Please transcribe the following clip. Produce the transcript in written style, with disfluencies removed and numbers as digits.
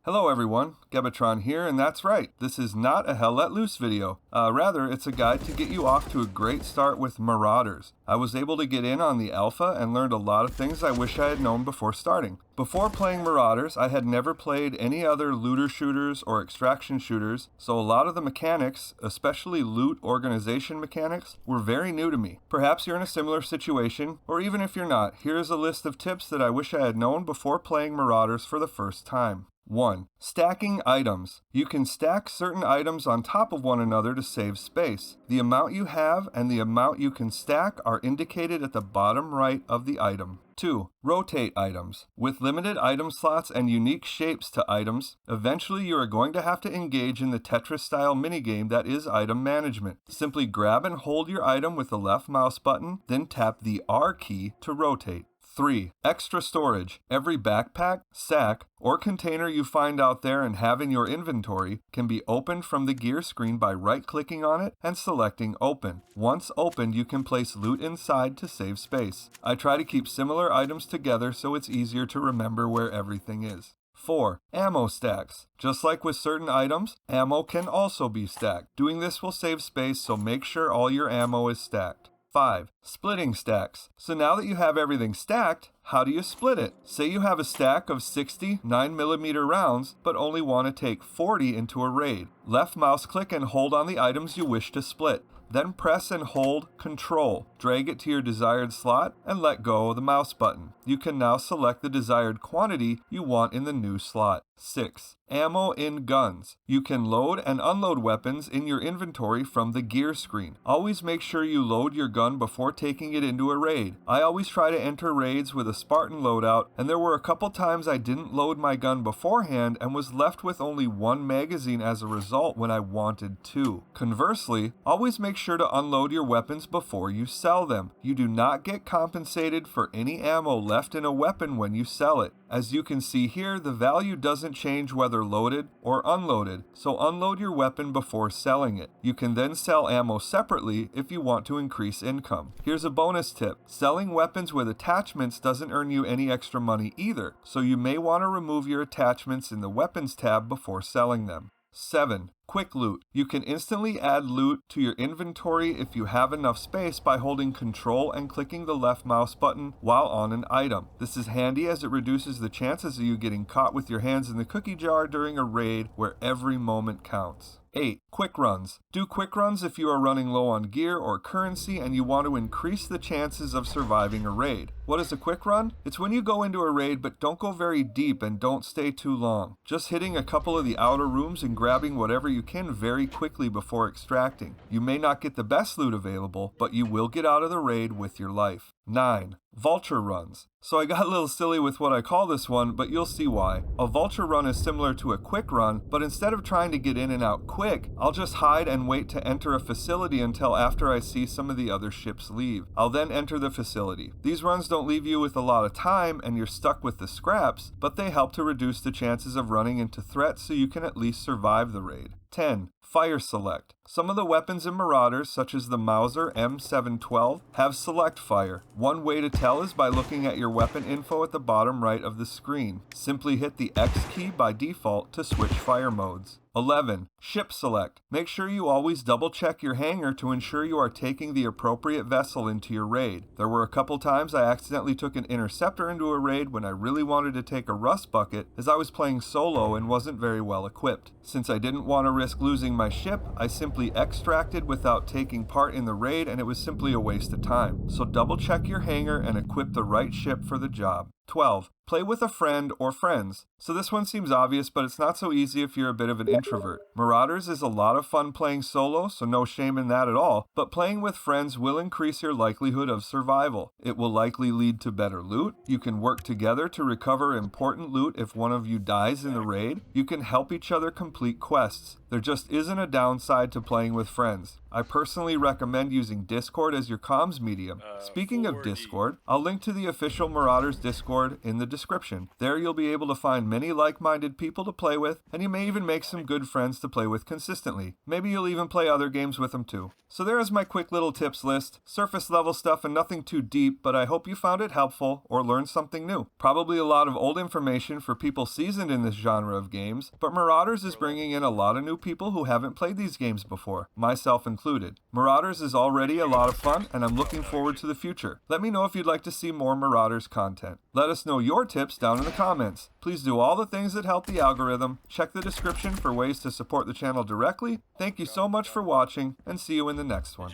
Hello everyone, Gebatron here, and that's right, this is not a Hell Let Loose video. Rather, it's a guide to get you off to a great start with Marauders. I was able to get in on the alpha and learned a lot of things I wish I had known before starting. Before playing Marauders, I had never played any other looter shooters or extraction shooters, so a lot of the mechanics, especially loot organization mechanics, were very new to me. Perhaps you're in a similar situation, or even if you're not, here is a list of tips that I wish I had known before playing Marauders for the first time. 1. Stacking items. You can stack certain items on top of one another to save space. The amount you have and the amount you can stack are indicated at the bottom right of the item. 2. Rotate items. With limited item slots and unique shapes to items, eventually you are going to have to engage in the Tetris-style minigame that is item management. Simply grab and hold your item with the left mouse button, then tap the R key to rotate. 3. Extra storage. Every backpack, sack, or container you find out there and have in your inventory can be opened from the gear screen by right-clicking on it and selecting Open. Once opened, you can place loot inside to save space. I try to keep similar items together so it's easier to remember where everything is. 4. Ammo stacks. Just like with certain items, ammo can also be stacked. Doing this will save space, so make sure all your ammo is stacked. 5. Splitting stacks. So now that you have everything stacked, how do you split it? Say you have a stack of 60 9mm rounds, but only want to take 40 into a raid. Left mouse click and hold on the items you wish to split. Then press and hold Control. Drag it to your desired slot and let go of the mouse button. You can now select the desired quantity you want in the new slot. 6. Ammo in guns. You can load and unload weapons in your inventory from the gear screen. Always make sure you load your gun before taking it into a raid. I always try to enter raids with a Spartan loadout, and there were a couple times I didn't load my gun beforehand and was left with only one magazine as a result when I wanted two. Conversely, always make sure to unload your weapons before you sell them. You do not get compensated for any ammo left in a weapon when you sell it. As you can see here, the value doesn't change whether loaded or unloaded, so unload your weapon before selling it. You can then sell ammo separately if you want to increase income. Here's a bonus tip. Selling weapons with attachments doesn't earn you any extra money either, so you may want to remove your attachments in the weapons tab before selling them. 7. Quick loot. You can instantly add loot to your inventory if you have enough space by holding Control and clicking the left mouse button while on an item. This is handy as it reduces the chances of you getting caught with your hands in the cookie jar during a raid where every moment counts. 8. Quick runs. Do quick runs if you are running low on gear or currency and you want to increase the chances of surviving a raid. What is a quick run? It's when you go into a raid but don't go very deep and don't stay too long. Just hitting a couple of the outer rooms and grabbing whatever you can very quickly before extracting. You may not get the best loot available, but you will get out of the raid with your life. 9. Vulture Runs. So I got a little silly with what I call this one, but you'll see why. A Vulture Run is similar to a quick run, but instead of trying to get in and out quick, I'll just hide and wait to enter a facility until after I see some of the other ships leave. I'll then enter the facility. These runs don't leave you with a lot of time and you're stuck with the scraps, but they help to reduce the chances of running into threats so you can at least survive the raid. 10. Fire select. Some of the weapons in Marauders, such as the Mauser M712, have select fire. One way to tell is by looking at your weapon info at the bottom right of the screen. Simply hit the X key by default to switch fire modes. 11. Ship select. Make sure you always double check your hangar to ensure you are taking the appropriate vessel into your raid. There were a couple times I accidentally took an interceptor into a raid when I really wanted to take a rust bucket as I was playing solo and wasn't very well equipped. Since I didn't want to risk losing my ship, I simply extracted without taking part in the raid and it was simply a waste of time. So double check your hangar and equip the right ship for the job. 12. Play with a friend or friends. So this one seems obvious, but it's not so easy if you're a bit of an introvert. Marauders is a lot of fun playing solo, so no shame in that at all, but playing with friends will increase your likelihood of survival. It will likely lead to better loot. You can work together to recover important loot if one of you dies in the raid. You can help each other complete quests. There just isn't a downside to playing with friends. I personally recommend using Discord as your comms medium. Speaking of Discord, I'll link to the official Marauders Discord Discord in the description. There you'll be able to find many like-minded people to play with, and you may even make some good friends to play with consistently. Maybe you'll even play other games with them too. So there is my quick little tips list. Surface level stuff and nothing too deep, but I hope you found it helpful or learned something new. Probably a lot of old information for people seasoned in this genre of games, but Marauders is bringing in a lot of new people who haven't played these games before, myself included. Marauders is already a lot of fun, and I'm looking forward to the future. Let me know if you'd like to see more Marauders content. Let us know your tips down in the comments. Please do all the things that help the algorithm. Check the description for ways to support the channel directly. Thank you so much for watching, and see you in the next one.